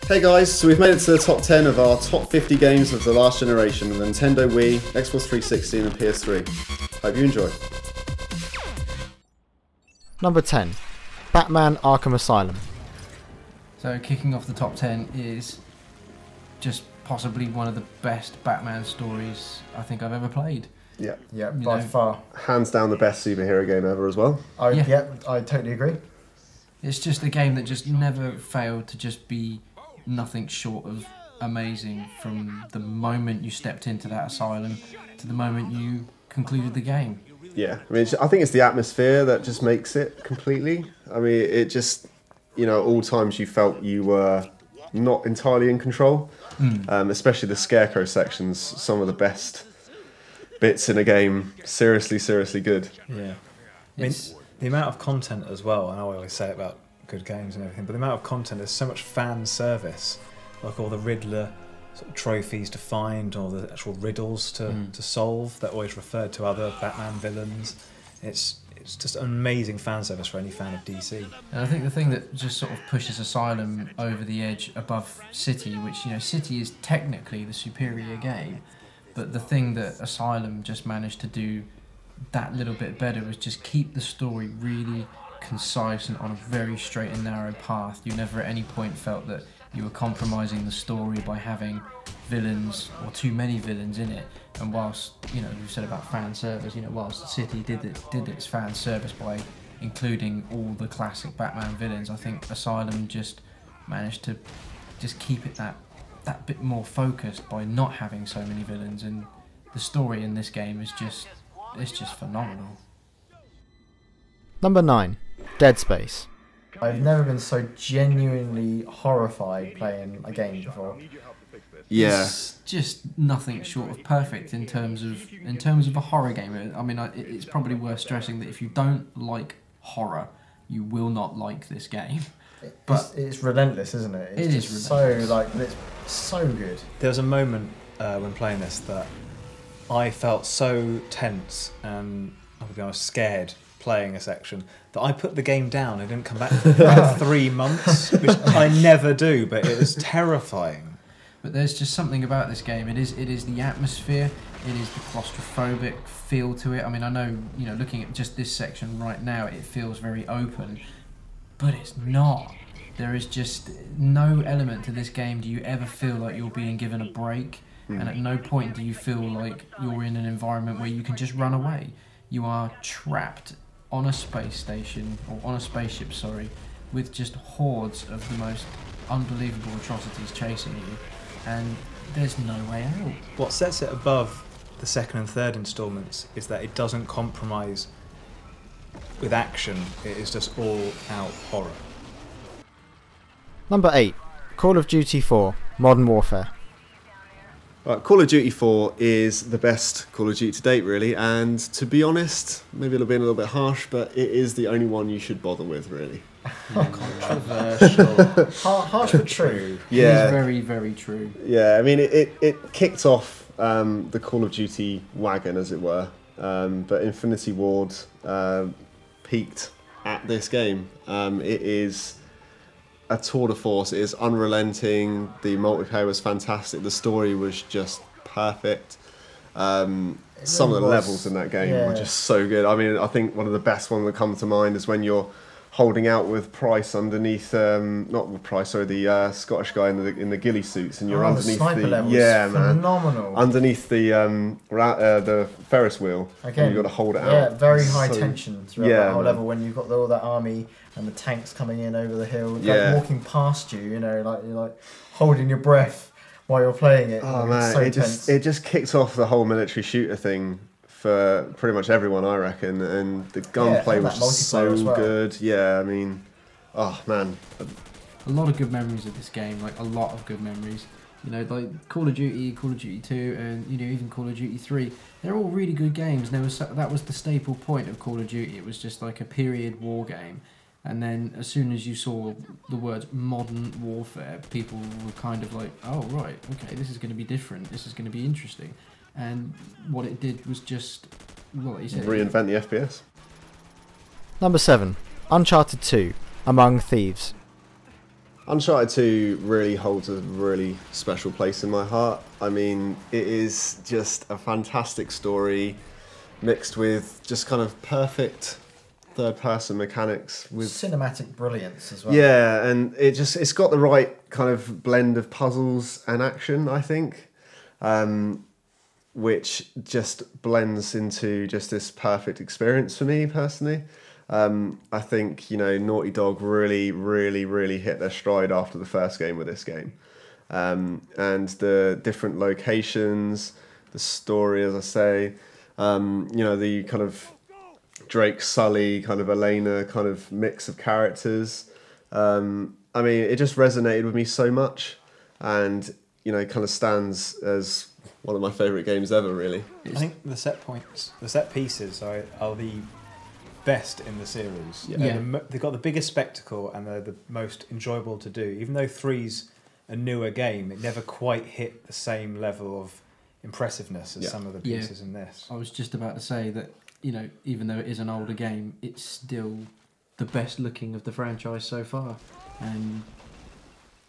Hey guys, so we've made it to the top 10 of our top 50 games of the last generation, the Nintendo Wii, Xbox 360 and the PS3. Hope you enjoy. Number 10. Batman Arkham Asylum. So kicking off the top 10 is just possibly one of the best Batman stories I think I've ever played. Yeah. Yeah, by far. Hands down the best superhero game ever as well. Yeah, I totally agree. It's just a game that just never failed to just be nothing short of amazing from the moment you stepped into that asylum to the moment you concluded the game. Yeah, I mean, I think it's the atmosphere that just makes it completely. I mean, it just, at all times you felt you were not entirely in control, especially the Scarecrow sections, some of the best bits in a game. Seriously, seriously good. Yeah. I mean, the amount of content as well, I know I always say it about good games and everything, but the amount of content, there's so much fan service, like all the Riddler sort of trophies to find, or the actual riddles to solve that always referred to other Batman villains. It's just an amazing fan service for any fan of DC. And I think the thing that just sort of pushes Asylum over the edge above City, which, City is technically the superior game, but the thing that Asylum just managed to do that little bit better was just keep the story really concise and on a very straight and narrow path. You never at any point felt that you were compromising the story by having villains or too many villains in it. And whilst, you said about fan service, whilst City did its fan service by including all the classic Batman villains, I think Asylum just managed to just keep it that bit more focused by not having so many villains, and the story in this game is just phenomenal. Number 9. Dead Space. I've never been so genuinely horrified playing a game before. Yeah. It's just nothing short of perfect in terms of a horror game. I mean, it's probably worth stressing that if you don't like horror, you will not like this game. But it's relentless, isn't it? It is just relentless. It's so good. There was a moment when playing this that I felt so tense and, I'll be honest, scared playing a section that I put the game down and didn't come back for about 3 months, which I never do, but it was terrifying. But there's just something about this game. It is the atmosphere. It is the claustrophobic feel to it. I mean, I know, looking at just this section right now, it feels very open, but it's not. There is just no element to this game do you ever feel like you're being given a break, and at no point do you feel like you're in an environment where you can just run away. You are trapped on a space station, or on a spaceship, with just hordes of the most unbelievable atrocities chasing you, and there's no way out. What sets it above the second and third installments is that it doesn't compromise with action. It is just all out horror. Number 8. Call of Duty 4. Modern Warfare. Call of Duty 4 is the best Call of Duty to date, really, and to be honest, maybe it'll be a little bit harsh, but it is the only one you should bother with, really. Controversial. Harsh but true. Yeah. It is very, very true. Yeah, I mean, it kicked off the Call of Duty wagon, as it were, but Infinity Ward peaked at this game. It is a tour de force. It is unrelenting. The multiplayer was fantastic. The story was just perfect. Some of the levels in that game were just so good. I mean, I think one of the best ones that comes to mind is when you're holding out with Price underneath, not with Price, sorry, the Scottish guy in the ghillie suits, and you're underneath phenomenal. Underneath the Ferris wheel. Again, you've got to hold it out. Yeah, very high tension throughout the whole man. level when you've got all that army and the tanks coming in over the hill, walking past you. Like you're like holding your breath while you're playing it. Oh man, man, so it just kicked off the whole military shooter thing for pretty much everyone, I reckon, and the gunplay was so good. Yeah, I mean, oh man, a lot of good memories of this game, like a lot of good memories. Like Call of Duty, Call of Duty 2, and even Call of Duty 3. They're all really good games. That was the staple point of Call of Duty. It was just like a period war game. And then as soon as you saw the words modern warfare, people were kind of like, oh right, okay, this is going to be different. This is going to be interesting. And what it did was just, like you said, reinvent the FPS. Number 7. Uncharted 2. Among Thieves. Uncharted 2 really holds a really special place in my heart. I mean, it is just a fantastic story mixed with just kind of perfect third-person mechanics with cinematic brilliance as well. Yeah, and it's got the right kind of blend of puzzles and action, I think, which just blends into just this perfect experience for me personally. I think, Naughty Dog really, really, really hit their stride after the first game with this game. And the different locations, the story, as I say, the kind of Drake, Sully, kind of Elena kind of mix of characters. I mean, it just resonated with me so much and, kind of stands as one of my favourite games ever, really. I think the set pieces are the best in the series. Yeah. They've got the biggest spectacle and they're the most enjoyable to do. Even though 3's a newer game, it never quite hit the same level of impressiveness as some of the pieces in this. I was just about to say that, even though it is an older game, it's still the best looking of the franchise so far. And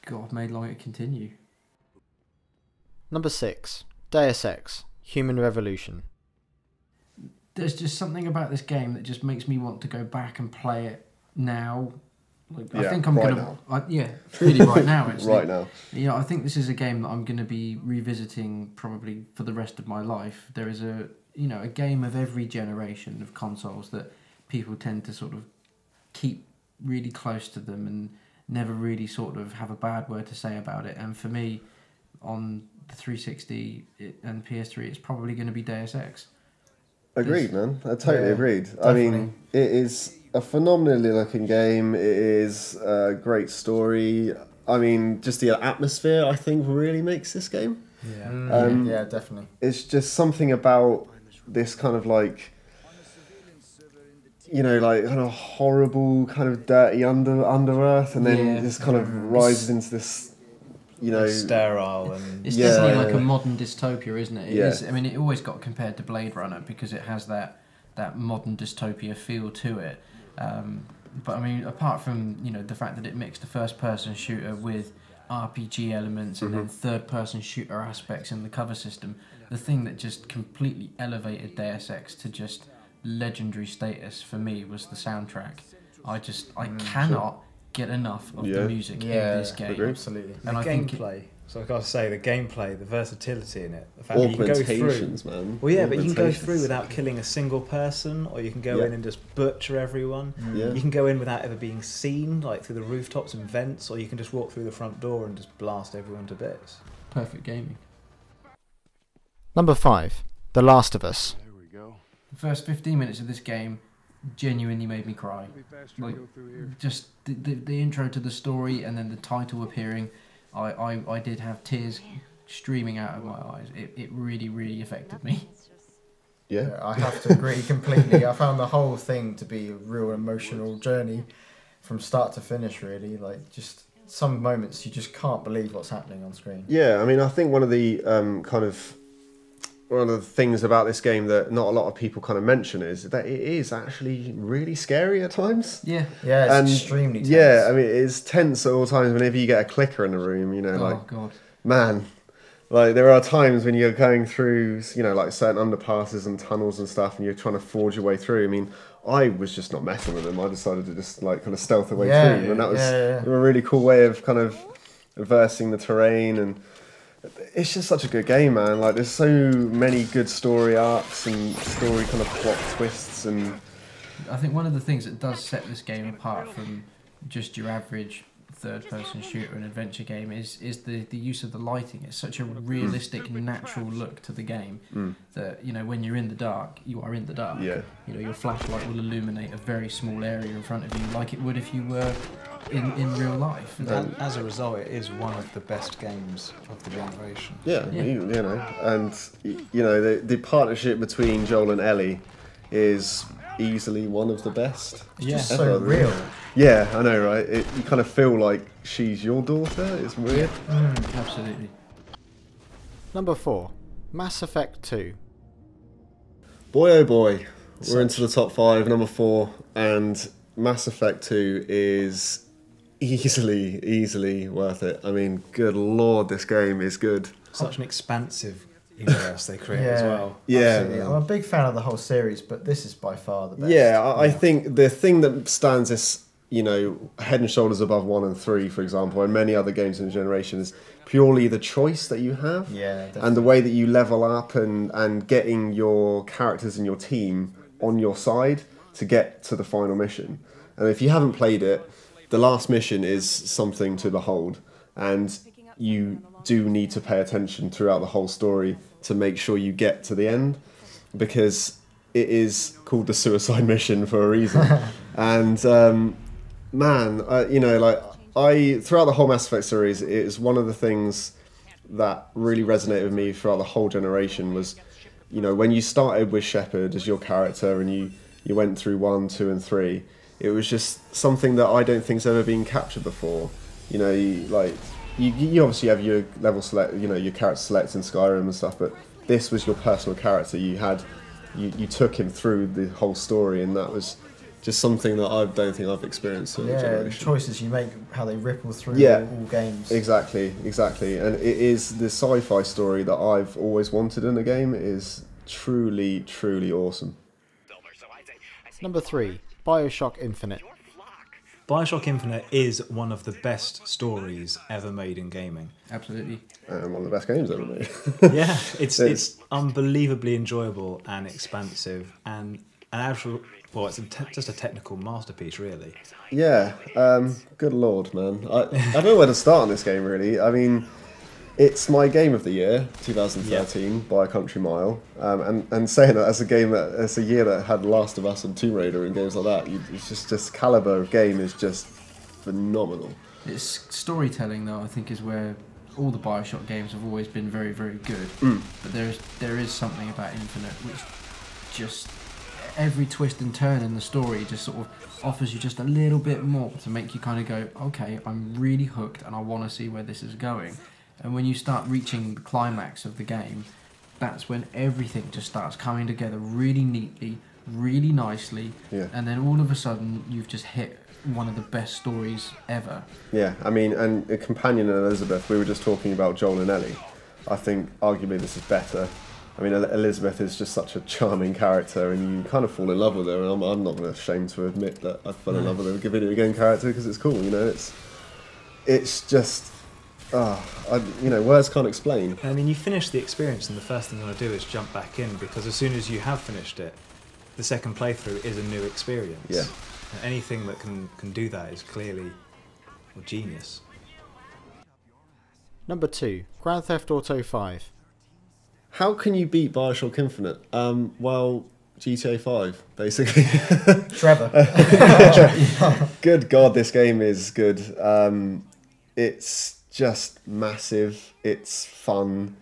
God, may long it continue. Number 6, Deus Ex, Human Revolution. There's just something about this game that just makes me want to go back and play it now. I think I'm right gonna. Really, right now. Actually. Right now. I think this is a game that I'm going to be revisiting probably for the rest of my life. There is a game of every generation of consoles that people tend to sort of keep really close to them and never really sort of have a bad word to say about it. And for me, on the 360 and PS3, it's probably going to be Deus Ex. Agreed, man. I totally agreed. Definitely. I mean, it is a phenomenally looking game. It is a great story. I mean, just the atmosphere, I think, really makes this game. Yeah. Yeah, definitely. It's just something about this kind of like kind of horrible, kind of dirty under earth, and then this kind of rises into this, sterile and it's definitely like a modern dystopia, isn't it? It is. I mean, it always got compared to Blade Runner because it has that modern dystopia feel to it. But I mean, apart from the fact that it mixed the first-person shooter with RPG elements and then third-person shooter aspects in the cover system, the thing that just completely elevated Deus Ex to just legendary status for me was the soundtrack. I cannot get enough of the music in this game. Absolutely. And the gameplay. So I've got to say, the gameplay, the versatility in it, the fact that you can go through. Man. Well, yeah, but you can go through without killing a single person, or you can go in and just butcher everyone. Yeah. You can go in without ever being seen, like through the rooftops and vents, or you can just walk through the front door and just blast everyone to bits. Perfect gaming. Number 5, The Last of Us. The first 15 minutes of this game genuinely made me cry. Like, just the intro to the story and then the title appearing, I did have tears streaming out of my eyes. It really, really affected me. Yeah. I have to agree completely. I found the whole thing to be a real emotional journey from start to finish, really. Like, just some moments you just can't believe what's happening on screen. Yeah, I mean, I think one of the things about this game that not a lot of people kind of mention is that it is actually really scary at times. Yeah. Yeah, it's extremely tense. Yeah, I mean, it is tense at all times whenever you get a clicker in the room, God. Man, like there are times when you're going through, like certain underpasses and tunnels and stuff and you're trying to forge your way through. I mean, I was just not messing with them. I decided to just like kind of stealth away through. And that was a really cool way of kind of reversing the terrain, and it's just such a good game, man. Like, there's so many good story arcs and story kind of plot twists, and I think one of the things that does set this game apart from just your average third-person shooter and adventure game is the use of the lighting. It's such a realistic, natural look to the game that when you're in the dark, you are in the dark. Yeah. Your flashlight will illuminate a very small area in front of you, like it would if you were in real life. And as a result, it is one of the best games of the generation. yeah. And the partnership between Joel and Ellie is easily one of the best. Yeah. Just so real. Yeah, I know, right? You kind of feel like she's your daughter. It's weird. Absolutely. Number 4, Mass Effect 2. Boy, oh boy, we're into the top 5, number 4, and Mass Effect 2 is easily worth it. I mean, good lord, this game is good. Such an expansive universe they create as well. Yeah, Absolutely. I'm a big fan of the whole series, but this is by far the best. Yeah, I think the thing that stands this, head and shoulders above 1 and 3, for example, and many other games in the generation is purely the choice that you have. Yeah, definitely. And the way that you level up and getting your characters and your team on your side to get to the final mission. And if you haven't played it, the last mission is something to behold. And you do need to pay attention throughout the whole story to make sure you get to the end, because it is called the suicide mission for a reason. And throughout the whole Mass Effect series, it is one of the things that really resonated with me throughout the whole generation was, when you started with Shepard as your character and you went through 1, 2 and 3, it was just something that I don't think's ever been captured before. You obviously have your level select, your character select in Skyrim and stuff, but this was your personal character. You took him through the whole story, and that was just something that I don't think I've experienced in a generation. The choices you make, how they ripple through all games. Exactly. And it is the sci-fi story that I've always wanted in a game. It is truly, truly awesome. Number 3, Bioshock Infinite. Bioshock Infinite is one of the best stories ever made in gaming. Absolutely. And one of the best games ever made. Yeah, it's unbelievably enjoyable and expansive and an actual... Well, it's just a technical masterpiece, really. Yeah, good lord, man. I don't know where to start on this game, really. I mean, it's my game of the year, 2013, by a country mile. And saying that as a year that had Last of Us and Tomb Raider and games like that, it's just caliber of game is just phenomenal. It's storytelling, though, I think, is where all the Bioshock games have always been very, very good. But there is something about Infinite which just... Every twist and turn in the story just sort of offers you just a little bit more to make you kind of go, okay, I'm really hooked and I want to see where this is going. And when you start reaching the climax of the game, that's when everything just starts coming together really neatly, really nicely, and then all of a sudden you've just hit one of the best stories ever. Yeah, I mean, and a companion and Elizabeth, we were just talking about Joel and Ellie. I think arguably this is better. I mean, Elizabeth is just such a charming character, and you kind of fall in love with her. And I'm not ashamed to admit that I fell in love with a video game character because it's cool. It's just, words can't explain. I mean, you finish the experience, and the first thing you want to do is jump back in, because as soon as you have finished it, the second playthrough is a new experience. Yeah. And anything that can do that is clearly genius. Number 2, Grand Theft Auto 5. How can you beat Bioshock Infinite? GTA 5, basically. Trevor. Good God, this game is good. It's just massive. It's fun.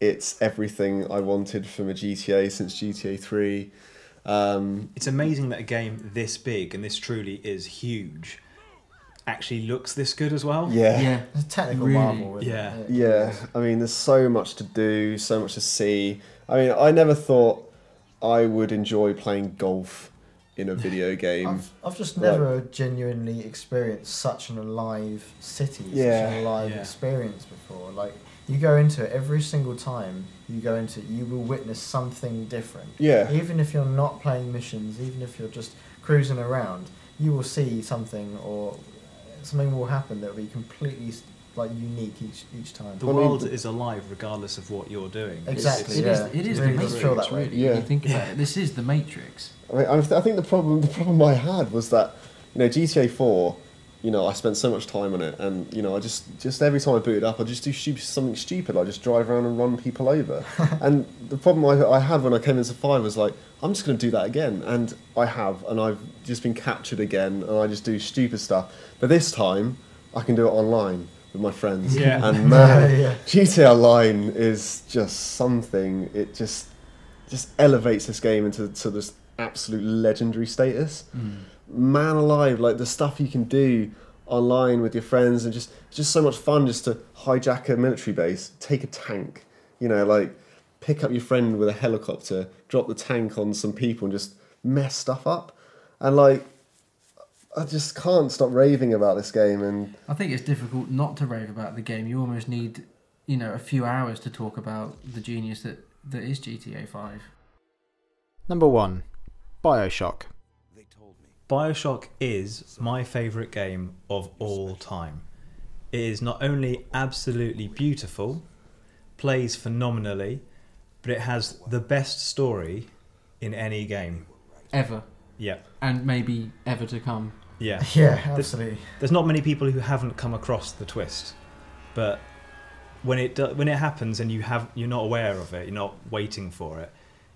It's everything I wanted from a GTA since GTA 3. It's amazing that a game this big, and this truly is huge, actually looks this good as well. Yeah. It's a technical marvel. Yeah. I mean, there's so much to do, so much to see. I mean, I never thought I would enjoy playing golf in a video game. I've just never genuinely experienced such an alive city, such an alive experience before. Like, you go into it every single time you go into it, you will witness something different. Yeah. Even if you're not playing missions, even if you're just cruising around, you will see something, or something will happen that will be completely unique each time. The world is alive regardless of what you're doing. Exactly. It is really the Matrix, really. Yeah. You think about it. This is the Matrix. I think the problem I had was that, GTA 4, I spent so much time on it, and I just every time I boot it up, I just do something stupid, like just drive around and run people over. And the problem I had when I came into 5 was like, I'm just going to do that again, and I have, and I've just been captured again, and I just do stupid stuff. But this time, I can do it online with my friends. Yeah. And man, GTA Online is just something. It just elevates this game into this absolute legendary status. Man alive, like the stuff you can do online with your friends, and just so much fun just to hijack a military base, take a tank, pick up your friend with a helicopter, drop the tank on some people and just mess stuff up. And I just can't stop raving about this game, and I think it's difficult not to rave about the game. You almost need, a few hours to talk about the genius that is GTA 5. Number 1. Bioshock. Bioshock is my favourite game of all time. It is not only absolutely beautiful, plays phenomenally, but it has the best story in any game. Ever. Yeah. And maybe ever to come. Yeah. Yeah, absolutely. There's not many people who haven't come across the twist, but when it happens and you're not aware of it, you're not waiting for it,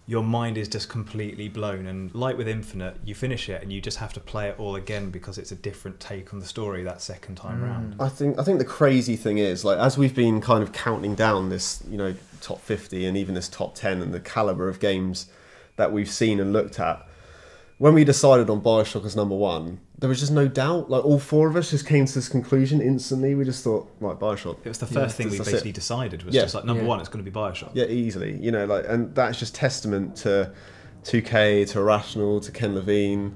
your mind is just completely blown. And like with Infinite, you finish it and you just have to play it all again because it's a different take on the story that second time round. I think the crazy thing is, like, as we've been kind of counting down this, top 50 and even this top 10 and the caliber of games that we've seen and looked at, when we decided on Bioshock as number 1, there was just no doubt. Like, all 4 of us just came to this conclusion instantly. We just thought, right, Bioshock. It was the first thing we basically decided was just like number 1, it's going to be Bioshock. Yeah, easily. And that's just testament to 2K, to Irrational, to Ken Levine.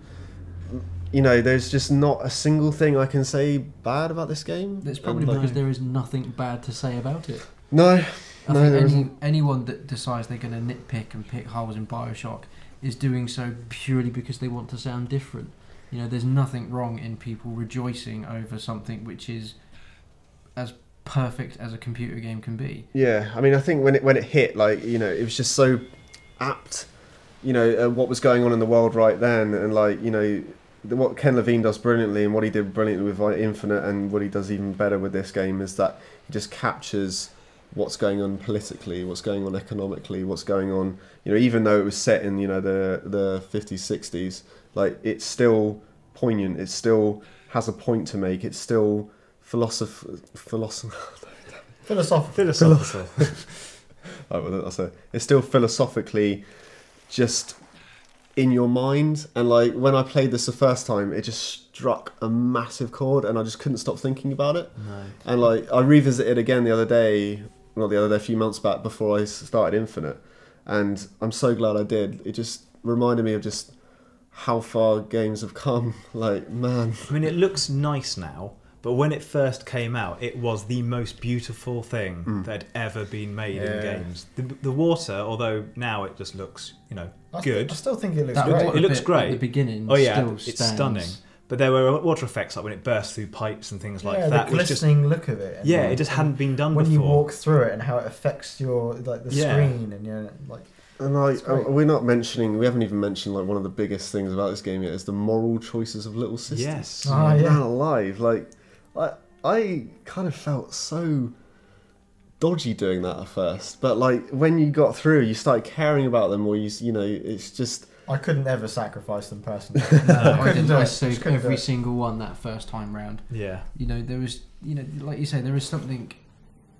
There's just not a single thing I can say bad about this game. It's probably because there is nothing bad to say about it. No, I think anyone that decides they're going to nitpick and pick holes in Bioshock is doing so purely because they want to sound different. There's nothing wrong in people rejoicing over something which is as perfect as a computer game can be. Yeah, I mean, I think when it hit, it was just so apt, what was going on in the world right then, and what Ken Levine does brilliantly and what he did brilliantly with Infinite and what he does even better with this game is that he just captures what's going on politically, what's going on economically, what's going on, even though it was set in, the 50s, 60s, it's still poignant, it still has a point to make, it's still philosophical. It's still philosophically just in your mind, and when I played this the first time, it just struck a massive chord and I just couldn't stop thinking about it. No. And I revisited it again a few months back before I started Infinite, and I'm so glad I did. It just reminded me of just how far games have come. Man. I mean, it looks nice now, but when it first came out, it was the most beautiful thing that had ever been made in games. The water, although now it just looks, good. I still think it looks great. great. It looks great. At the beginning, oh yeah, still it's stands. stunning. But there were water effects, like when it burst through pipes and things like that. Yeah, the glistening look of it. Yeah, it just hadn't been done when before. When you walk through it and how it affects your the screen and we haven't even mentioned one of the biggest things about this game yet is the moral choices of Little Sisters. Yes. Man alive, I kind of felt so dodgy doing that at first, but when you got through, you started caring about them, or it's just. I couldn't ever sacrifice them personally. I didn't. I soaked every single one that first time round. Yeah. There was, like you say, there is something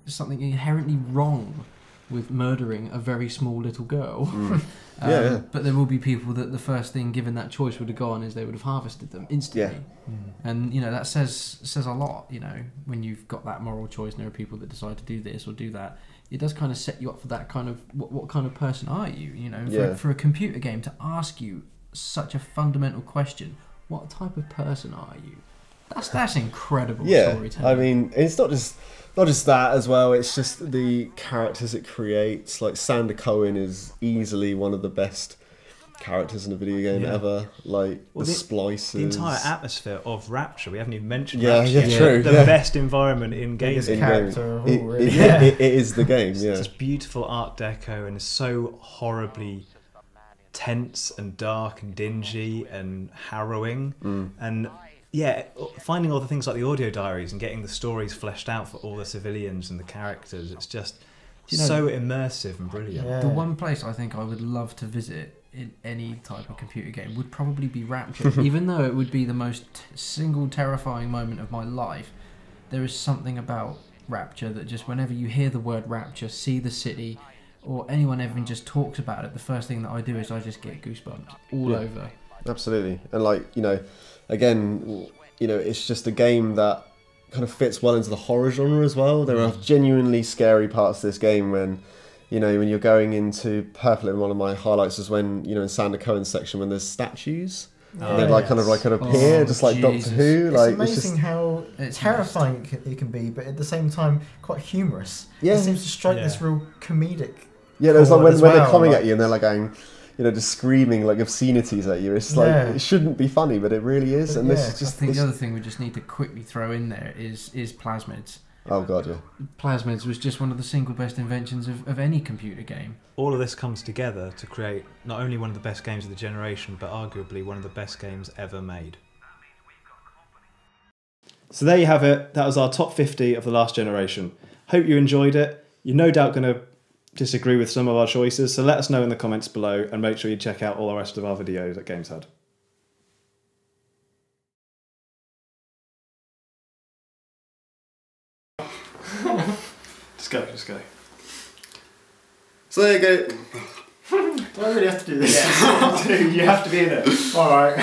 inherently wrong with murdering a very small little girl. Yeah. But there will be people that the first thing given that choice would have gone is they would have harvested them instantly. Yeah. And that says a lot. When you've got that moral choice, and there are people that decide to do this or do that. It does kind of set you up for that kind of what kind of person are you? For a computer game to ask you such a fundamental question, what type of person are you? That's incredible storytelling. I mean, it's not just that as well. It's just the characters it creates. Sander Cohen is easily one of the best characters in a video game ever. The splices, the entire atmosphere of Rapture. We haven't even mentioned Rapture. Yeah, True. The best environment in games. Character of all, really. It is the game. It's just beautiful Art Deco, and it's so horribly tense and dark and dingy and harrowing. And finding all the things like the audio diaries and getting the stories fleshed out for all the civilians and the characters, it's just so immersive and brilliant. The one place I think I would love to visit in any type of computer game would probably be Rapture. Even though it would be the most single terrifying moment of my life, there is something about Rapture that just whenever you hear the word Rapture, see the city, or anyone even just talks about it, the first thing that I do is I just get goosebumps all over. Absolutely. And again, it's just a game that kind of fits well into the horror genre as well. There are genuinely scary parts of this game when you're going into Purple. And one of my highlights is when, in Sander Cohen's section, when there's statues And they'd like kind of appear, just like Jesus. Doctor Who. It's like amazing how it's terrifying it can be, but at the same time quite humorous. Yeah. It seems to strike this real comedic. Yeah, there's like chord when they're as coming well, at you and they're like going, just screaming like obscenities at you. It's like it shouldn't be funny, but it really is. And this is just. I think the other thing we just need to quickly throw in there is plasmids. Oh god, yeah. Plasmids was just one of the single best inventions of any computer game. All of this comes together to create not only one of the best games of the generation, but arguably one of the best games ever made. So there you have it. That was our top 50 of the last generation. Hope you enjoyed it. You're no doubt going to disagree with some of our choices, so let us know in the comments below and make sure you check out all the rest of our videos at GamesHud. Just go. So there you go. Do I really have to do this? Yeah, you have to be in it. Alright.